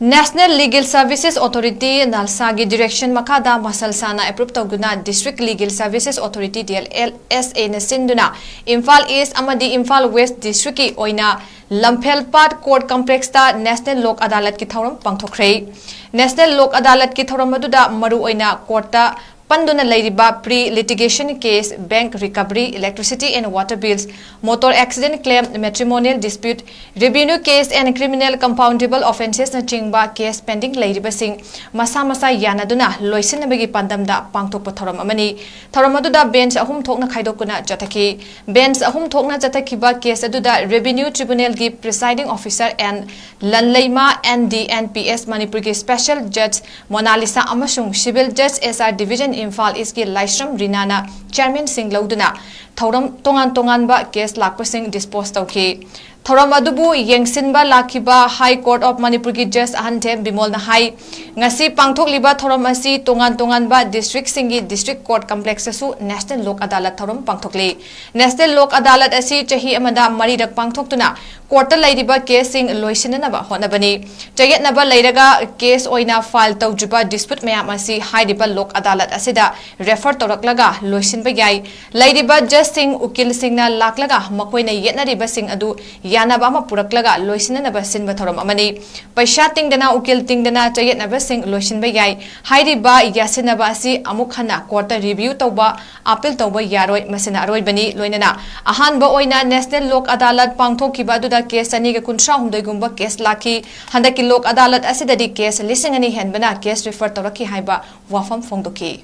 National Legal Services Authority (NLSA) direction makada masalsana approve tawduna District Legal Services Authority (DLSA) na sinduna Imphal East amadi Imphal West District ki oina 𝗠𝗏𝗡 Court Complex ta National Lok Adalat ki thauram pangthokre. National Lok Adalat ki thauram aduda maru oina court ta Panduna Lairiba pre-litigation case, bank recovery, electricity and water bills, motor accident claim, matrimonial dispute, revenue case and criminal compoundable offences na chingba case pending Lairiba sing masa yanaduna loisinabagi pandamda pangthokpa thoram amani. Thoram aduda bench ahum thokna khaidokuna jataki. Bench ahum thokna jatakiba case aduda revenue tribunal gi presiding officer and Lanleima NDNPS Manipur gi special judge Monalisa amasung civil judge SR division Imphal East ki Laishram Rinana chairman sing lauduna thauram tongan ba case lakpa sing dispose tawki. Thoram adubu yengsinba lakiba High Court of Manipur ki Judge ahante bimol na hai ngasi pangthokliba thoram asi tongan ba district singi district court complex asu National Lok Adalat thoram pangthokli. National Lok Adalat asi chahi amada mari rak pangthoktuna court ta laidiba case sing loisinanaba honabani. Chayetnaba lairaga case oina file tawjuba dispute mayam asi haidiba Lok Adalat asida refer tawraklaga loisinba yai. Laidiba judge sing ukil singna laklaga makoina yetnariba sing adu Yanabama Puraklaga, Loisin and Abasin Batoram Amani. By shutting the now kill ting the Natayet Nabasing, Loisin Bagay, Heidi Ba Yasinabasi, Amukhana, quarter review Toba, Apple Toba Yaroi, Masina Roy Bani, Loinana. Ahan Boina, National Lok Adalat, Pangto Kibaduda case, Aniga Kunsham, the Gumba case, Lucky, Handaki Lok Adalat, Acidadi case, listening any handbana case referred to Raki Haiba, Wafam Fondoki.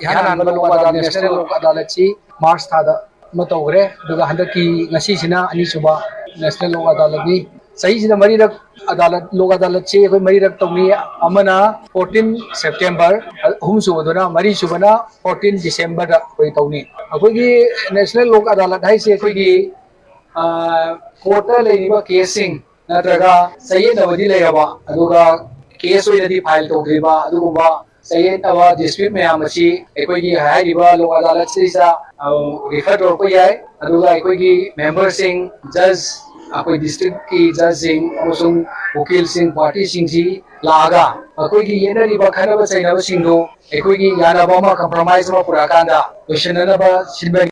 National Lok Adalat March thada matogre duga handaki ngasi sina ani suba National Lok Adalat ni sahi sina mari rak adalat Lok Adalat che koi mari rak tawni amana 14 September hum subaduna mari subana 14 December da koi tawni akoi gi National Lok Adalat hai se koi gi court le ni ba casing natraga sahi na wadi le ba aduga case oi di file tawriba aduga Sayed our dispute may amachi, Equigi Hadiba, Lok Adalat Sisa, refer to Koyai, Aduga Equigi, member sing, judge, Akoi district ki judge sing, Osung, Ukil sing, party sing ji, Laga, Akoigi Yenariba Kanaba Sainaba Singo, Equigi Yanabama compromise of Purakanda, Ushanaba Shilbeg.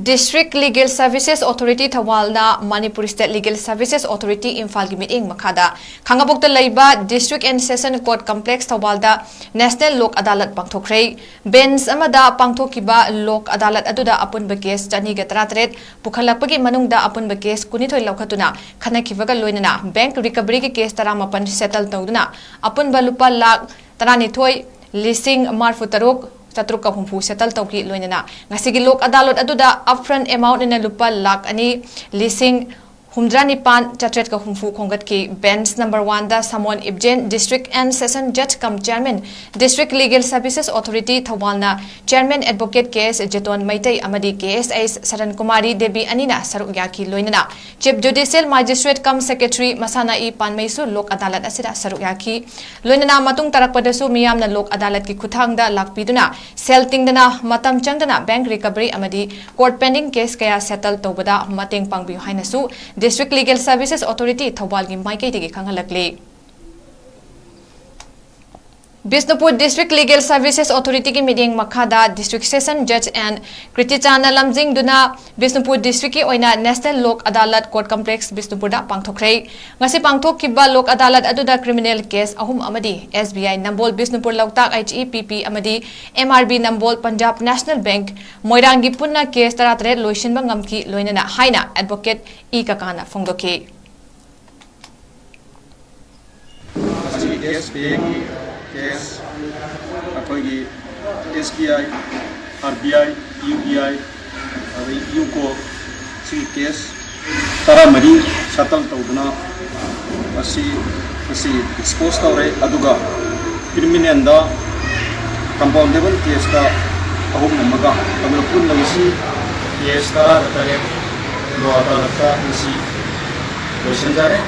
District Legal Services Authority Thawalna Manipur State Legal Services Authority Imphal gi meeting makada khangabokta leiba District and Session Court Complex Thawalda National Lok Adalat pangthokhrei bench amada pangthokiba Lok Adalat aduda apunba case chani ga 33 pukhalakpagi manungda apunba case kunithoi laukhatuna khanakhibaga loinana bank recovery ki case 18 settle tawduna apunba lupa lakh 12 lising marfu taruk Tatruk humpu settle tawki loinana ngasigi Lok Adalat aduda upfront amount in lupa lakh ani lising Humdrani Pan Chatret ka humfu kongat ki bench number 1 da Samon Ibjen District and Session Judge cum Chairman District Legal Services Authority Thawalna Chairman Advocate case Jeton Maitai amadi KSS Saran Kumari Debi Anina Saruk Yaki loinana Chief Judicial Magistrate cum Secretary Masana I Panmaisu Lok Adalat asida Saruk Yaki loinana matung tarakpadasu miyam na Lok Adalat ki kuthangda lakpiduna sel tingdana matam changdana bank recovery amadi court pending case kaya settle tawbada mateng pangbiu hainasu District Legal Services Authority Thawal gi maikai tegi khangalakli Bisnupur District Legal Services Authority ki meeting makhada District Session Judge and Kritichana Lamjing duna Bisnupur District ki oina National Lok Adalat Court Complex Bisnupur da pangthokhrei ngasi pangthok kiba Lok Adalat aduda criminal case ahum amadi SBI Nambol Bisnupur Lautak HEPP amadi MRB Nambol Punjab National Bank Moirangi punna case 33 loisinba ngamki loinana haina advocate E Kakana Fongdoki case अखोगी SBI, RBI, UBI, UCO C case तरा मरी शतल तौदना expose तौरे अदुगा criminal दा compoundable case का अहुम नमगा अदुगा पुन नमसी case तरा तरे लो अदालत का इसी क्वेश्चन जारे